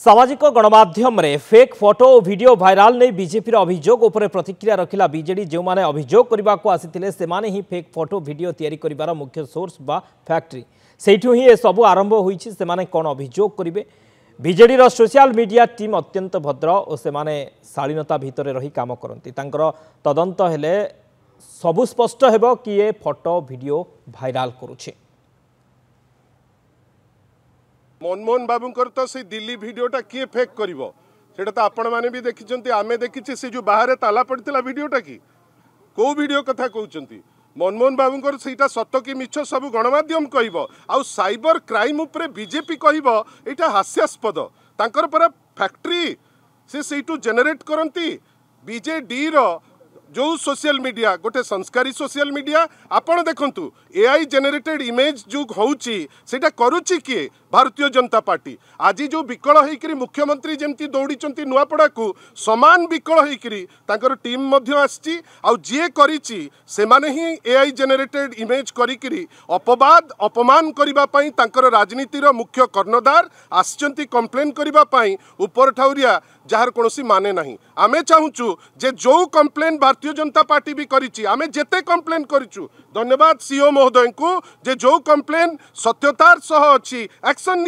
सामाजिक गणमाध्यम रे fake photo और वीडियो भाइराल नहीं बीजेपी अभियोग उपर प्रतिक्रिया रखिला बीजेडी जो माने अभियोग करने को आसीथिले सेमाने ही फेक फोटो वीडियो तैयारी करिवार मुख्य सोर्स बा फैक्ट्री सेठू ही ए सब आरंभ होईछि। सेमाने कोन अभियोग करिवे? बीजेडी रो सोशल मीडिया टीम अत्यंत भद्र और सेमाने शालीनता भितर रही काम करती तांकर तदंत हेले सबु स्पष्ट हेबो कि ए फोटो वीडियो भाइराल करूछि। मनमोहन बाबूंकर तो से दिल्ली वीडियोटा किए फेक करिवो सेटा तो आपण माने भी देखिचंती आमे देखिछि से जो बाहर ताला पड़तिला वीडियोटा की को वीडियो कथा कहउचंती मनमोहन बाबूंकर सेटा सत्य कि मिछ सब गणमाध्यम कहइबो आ साइबर क्राइम उपरे बीजेपी कहइबो एटा हास्यास्पद तांकर पर फैक्ट्री से सेटू जनरेट करंती बीजेडी रो जो सोशल मीडिया गोटे संस्कारी सोशल मीडिया आपण देखंतु एआई जनरेटेड इमेज जो होउची सेटा करूची किए भारतीय जनता पार्टी आज जो विकल होइकरी मुख्यमंत्री जेमती दौड़ीचंती नुआपड़ा को समान विकल होइकरी तांकर टीम मध्य आछि आ जे करिची से माने ही एआई जनरेटेड इमेज करिकरी अपवाद अपमान करिबा पई तांकर राजनीतिर मुख्य कर्णधार आछंती कंप्लेन करिबा पई ऊपर ठाउरिया जार कोनोसी माने नहीं। आमे चाहूचु जे जो कंप्लेन भारतीय जनता पार्टी भी करिची आमे जेते कंप्लेन करिचु धन्यवाद सीओ महोदय को जे जो कंप्लेन सत्यतार सह अछि एक्शन